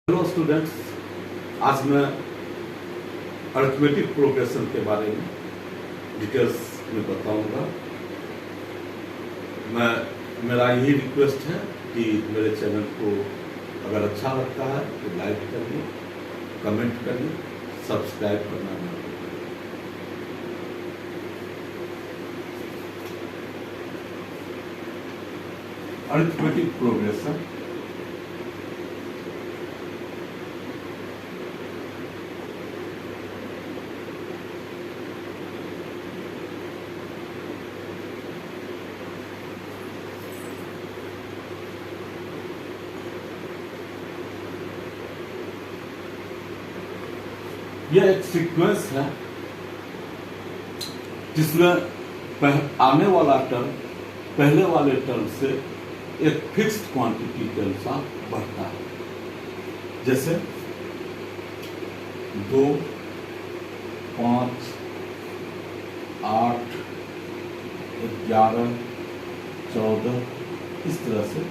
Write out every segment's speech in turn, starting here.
Hello students, आज मैं arithmetic progression के बारे में डिटेल्स में बताऊंगा। मेरा यही रिक्वेस्ट है कि मेरे चैनल को अगर अच्छा लगता है तो लाइक करिए, कमेंट करिए, सब्सक्राइब करना ना भूलिए। अरिथमेटिक प्रोग्रेशन यह एक सीक्वेंस है जिसमें आने वाला टर्म पहले वाले टर्म से एक फिक्स्ड क्वांटिटी के अनुसार बढ़ता है। जैसे 2, 5, 8, 11, 14 इस तरह से,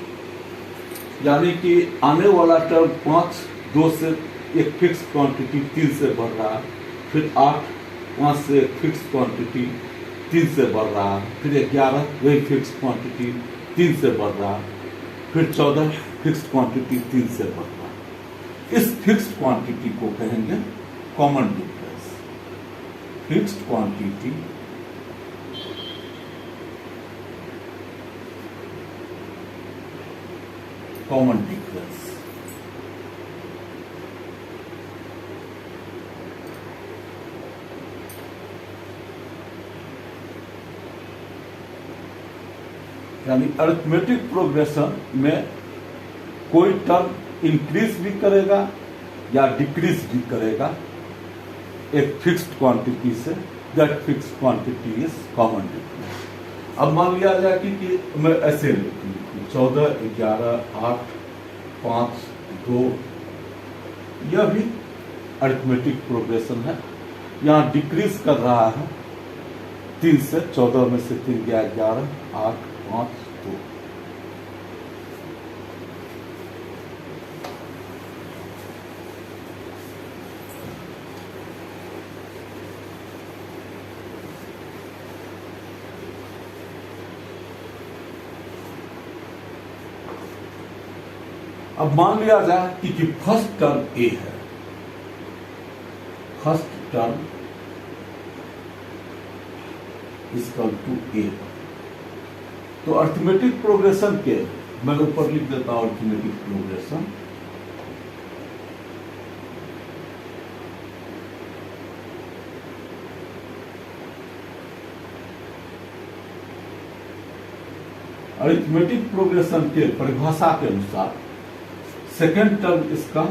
यानी कि आने वाला टर्म 5, 2 से एक फिक्स क्वांटिटी 3 से बढ़ रहा है, फिर 8, 5 से एक फिक्स क्वांटिटी 3 से बढ़ रहा है, फिर 11 वही फिक्स क्वांटिटी 3 से बढ़ रहा है, फिर 14 फिक्स क्वांटिटी 3 से बढ़ रहा है। इस फिक्स्ड क्वांटिटी को कहेंगे common difference. Fixed quantity common difference. यानी अरिथमेटिक प्रोग्रेशन में कोई टर्म इंक्रीज भी करेगा या डिक्रीज भी करेगा एक फिक्स्ड क्वांटिटी से। That fixed quantity is common difference. अब मान लिया जाए कि मैं ऐसे लिखूं 14, 11, 8, 5, 2, यह भी अरिथमेटिक प्रोग्रेशन है। यहाँ डिक्रीज कर रहा है 3 से, 14 में से 3 गया 11, 8, 5, 2। अब मान लिया जाए कि फर्स्ट टर्म ए है। फर्स्ट टर्म इक्वल टू ए। तो अरिथमेटिक प्रोग्रेशन के मैं ऊपर लिख देता हूं अरिथमेटिक प्रोग्रेशन। अरिथमेटिक प्रोग्रेशन के परिभाषा के अनुसार सेकेंड टर्म इसका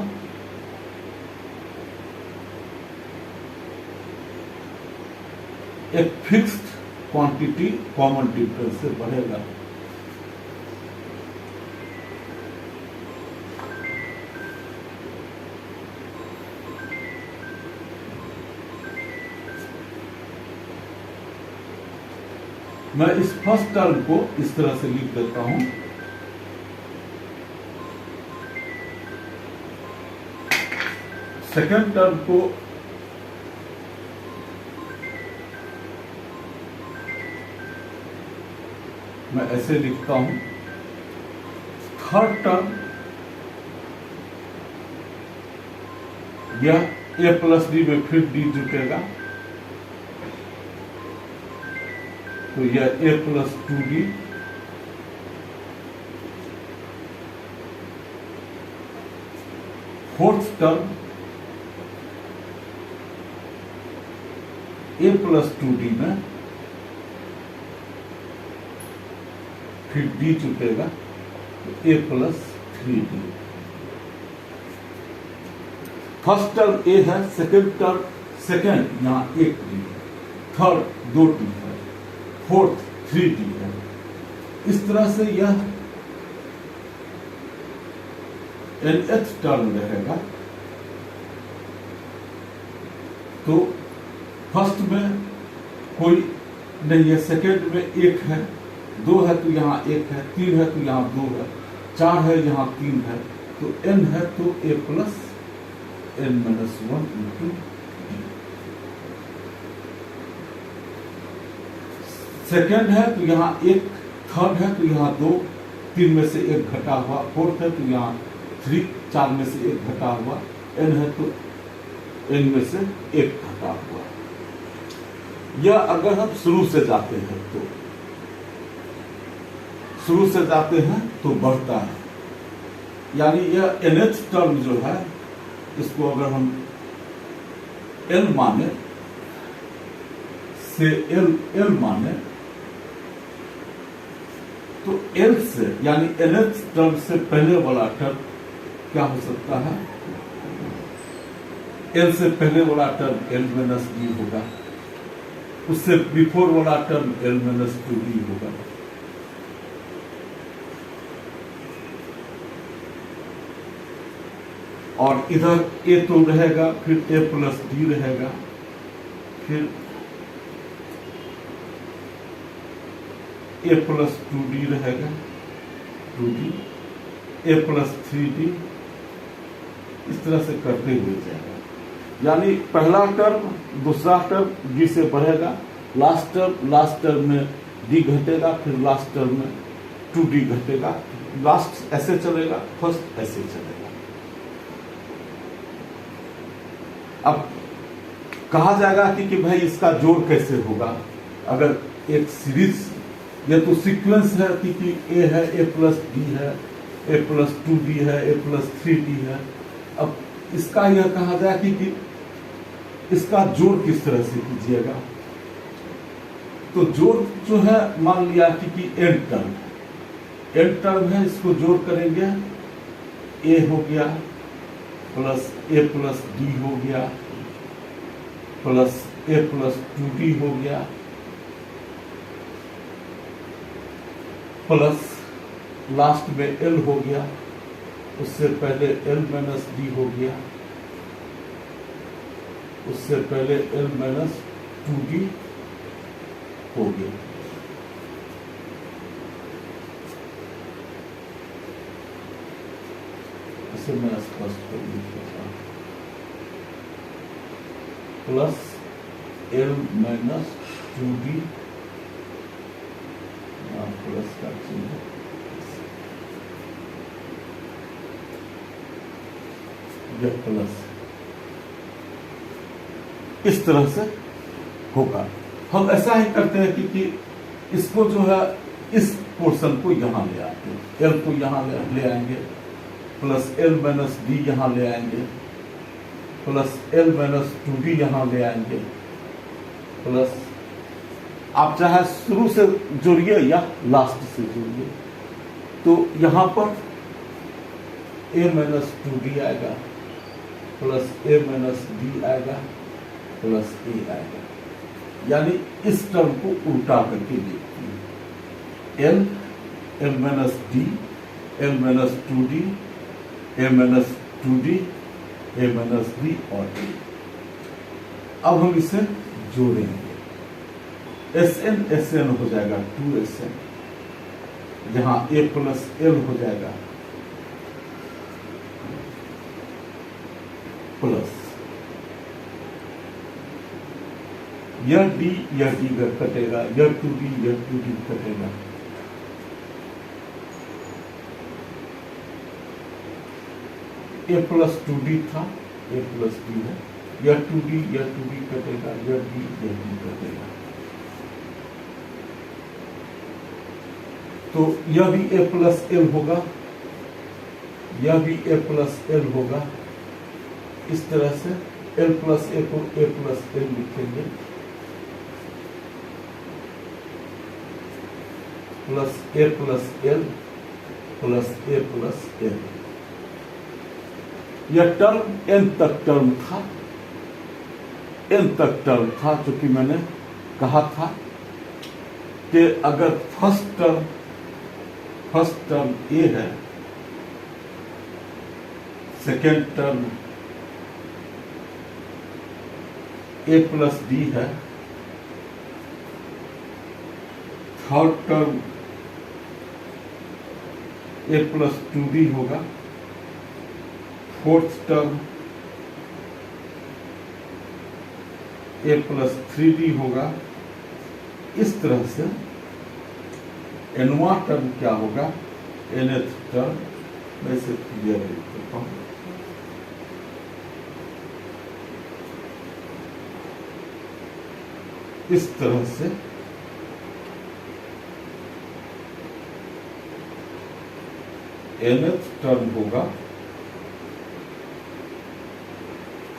एक फिक्स्ड क्वांटिटी कॉमन डिफरेंस से बढ़ेगा। मैं इस फर्स्ट टर्म को इस तरह से लिख देता हूं। सेकेंड टर्म को मैं ऐसे लिखता हूं। थर्ड टर्म यह a प्लस डी में फिर डी जुटेगा, तो यह a plus 2d। Fourth term a plus 2d में फिर d जुटेगा, तो a plus 3d। First term a है, सेकेंड टर्म सेकेंड यहां 1 d है, थर्ड 2 d है, फोर्थ 3d है। इस तरह से यह nth टर्म रहेगा। तो फर्स्ट में कोई नहीं है, सेकेंड में 1 है, 2 है तो यहाँ 1 है, 3 है तो यहाँ 2 है, 4 है यहाँ 3 है, तो n है तो a plus n minus 1 into D. Second है तो यहाँ एक, थर्ड है तो यहाँ 2, 3 में से एक घटा हुआ, फोर्थ है तो यहाँ 3, 4 में से एक घटा हुआ, n है तो n में से एक घटा हुआ। यह अगर हम शुरू से जाते हैं तो बढ़ता है, यानी यह nth टर्म जो है इसको अगर हम n माने से l माने तो l से यानी nth टर्म से पहले वाला टर्म क्या हो सकता है, l से पहले वाला टर्म l माइनस d होगा, उससे बिफोर वाला टर्म l माइनस 2d होगा। और इधर a तो रहेगा, फिर a प्लस d रहेगा, फिर a प्लस 2d रहेगा, 2d, a प्लस 3d, इस तरह से करते हुए जाएगा। यानी पहला टर्म दूसरा टर्म d से बढ़ेगा, लास्ट टर्म में d घटेगा, फिर लास्ट टर्म में 2d घटेगा, लास्ट ऐसे चलेगा, फर्स्ट ऐसे चलेगा। अब कहा जाएगा कि भाई इसका जोड़ कैसे होगा। अगर एक सीरीज, ये तो सीक्वेंस है कि a है, a प्लस d है, a प्लस 2d है, a प्लस 3d है। अब इसका यह कहा जाए कि इसका जोड़ किस तरह से कीजिएगा। तो जोड़ जो है मान लिया कि n टर्म है, इसको जोड़ करेंगे, a हो गया प्लस a प्लस d हो गया प्लस a प्लस 2d हो गया प्लस लास्ट में l हो गया, उससे पहले l माइनस d हो गया, उससे पहले l माइनस 2d हो गया। इसे मैं स्पष्ट कर लिखता हूं, plus l minus 2d, plus का चिन्ह, यह प्लस इस तरह से होगा। हम ऐसा ही करते हैं कि इसको जो है इस पोर्शन को यहां ले आते हैं, l को यहां ले आएंगे, प्लस l माइनस d यहां ले आएंगे, प्लस l माइनस 2d यहां ले आएंगे, प्लस आप चाहे शुरू से जोड़िए या लास्ट से जोड़िए। तो यहां पर a माइनस 2d आएगा, प्लस a माइनस d आएगा, प्लस a आएगा। यानी इस टर्म को उल्टा करके देखते हैं, l minus d, l minus 2d, a minus 2d, a minus d और a। अब हम इसे जोड़ेंगे, SN हो जाएगा 2SN, जहां a प्लस l हो जाएगा प्लस यह d कटेगा, यह 2d कटेगा, a प्लस 2d था, a प्लस d है, यह 2d कटेगा, यह d कटेगा। तो यह भी a प्लस l होगा, यह भी a प्लस l होगा। इस तरह से l प्लस a को a प्लस l लिखेंगे, plus a plus l plus a plus l। यह टर्म n तक टर्म था, चूंकि मैंने कहा था कि अगर फर्स्ट टर्म a है, second term a plus d है, third term a plus 2d होगा, fourth term a plus 3d होगा। इस तरह से nवां टर्म क्या होगा, nth टर्म, मैं इसे क्लियर लिख देता हूं। इस तरह से nth टर्म होगा।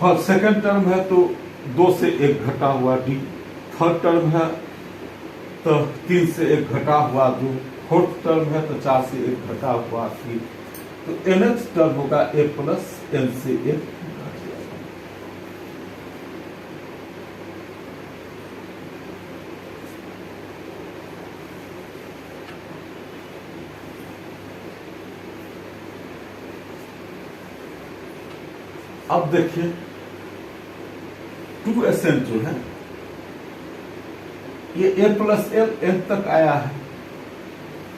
फर्स्ट सेकंड टर्म है तो 2 से 1 घटा हुआ d, थर्ड टर्म है तो 3 से 1 घटा हुआ 2, फोर्थ टर्म है तो 4 से 1 घटा हुआ 3, तो nth टर्म होगा a प्लस n से 1 घट जाएगा। अब देखिए 2SN जो है ये a प्लस एल n तक आया है,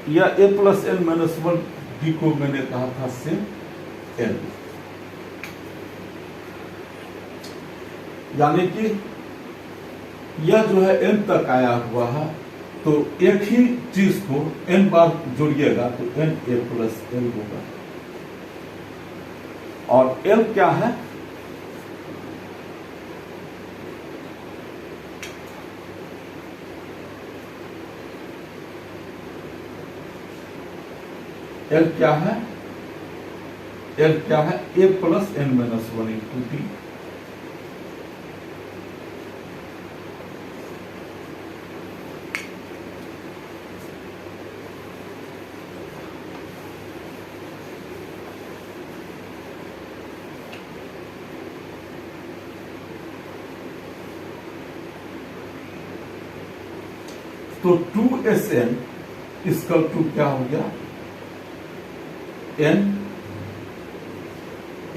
या a plus n minus 1 d को मैंने कहा था से n, यानी कि यह जो है n तक आया हुआ है, तो एक ही चीज को n बार जोड़िएगा तो n a प्लस l होगा। और l क्या है, L क्या है, L क्या है, a plus n minus 1 into D. तो 2SN इसका टू क्या हो गया, n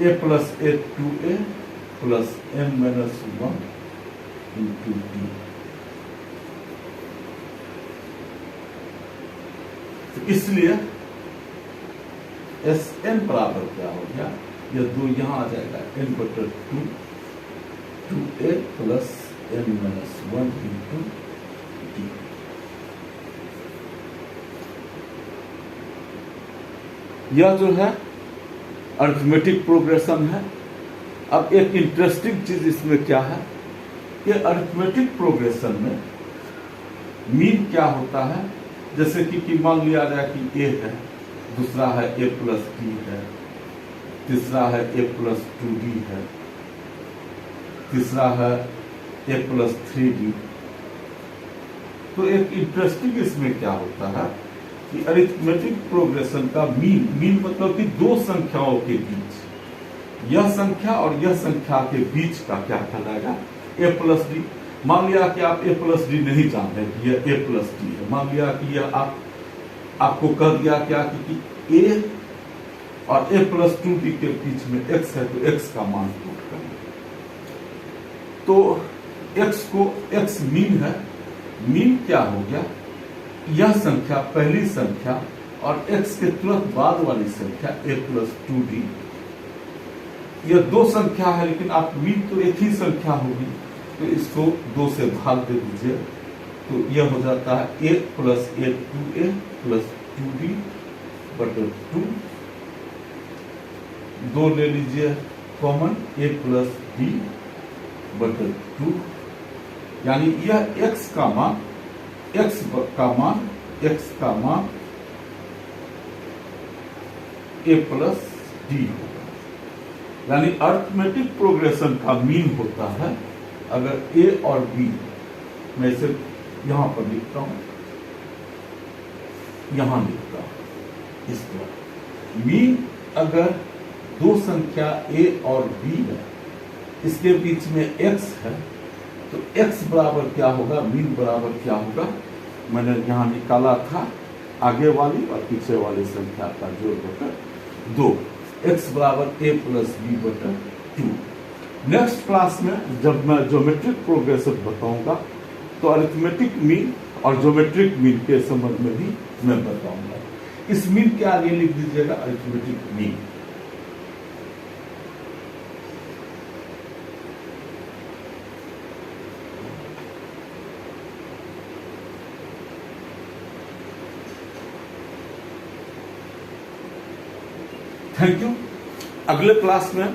a plus a 2a plus n minus 1 into D. तो इसलिए Sn बराबर क्या हो गया, यह 2 यहां आ जाएगा, n butter 2 2a plus n minus 1 into D. यह जो है अरिथमेटिक प्रोग्रेशन है। अब एक इंटरेस्टिंग चीज इसमें क्या है, कि अरिथमेटिक प्रोग्रेशन में मीन क्या होता है, जैसे कि मान लिया जाए कि a है, दूसरा है a प्लस d है, तीसरा है a प्लस 2d है, तीसरा है a प्लस 3d। तो एक इंटरेस्टिंग इसमें क्या होता है कि अरिथमेटिक प्रोग्रेशन का मीन मतलब कि दो संख्याओं के बीच, यह संख्या और यह संख्या के बीच का क्या कहलाएगा, a प्लस डी। मान लिया कि आप a प्लस डी नहीं जानते कि यह a प्लस डी है, मान लिया कि यह आपको कह दिया क्या कि a और a प्लस 2d के बीच में x है, तो x का मान पुट करेंगे। तो x को x मीन है, मीन क्या हो गया, यह संख्या पहली संख्या और x के तुरंत बाद वाली संख्या a प्लस 2d, यह दो संख्या है लेकिन आप मीन तो एक ही संख्या होगी, तो इसको 2 से भाग दे दीजिए, तो यह हो जाता है a plus a 2a plus 2d बटे 2। 2 ले लीजिए कॉमन, a प्लस d बटे 2, यानी यह x का मान a प्लस डी होगा। यानी अरिथमेटिक प्रोग्रेशन का मीन होता है, अगर a और b, मैं इसे यहां पर लिखता हूं, यहां लिखता हूं इस तरह, मीन अगर दो संख्या a और b है, इसके बीच में x है, तो x बराबर क्या होगा, मीन बराबर क्या होगा, मैंने यहां निकाला था आगे वाली और पीछे वाली संख्या का जोड़ बटा 2, x बराबर a प्लस b बटा 2। नेक्स्ट क्लास में जब मैं ज्योमेट्रिक प्रोग्रेशन बताऊंगा तो अरिथमेटिक मीन और ज्योमेट्रिक मीन के संबंध में भी मैं बताऊंगा। इस मीन के आगे लिख दीजिएगा अरिथमेटिक मीन। Thank you. अगले क्लास में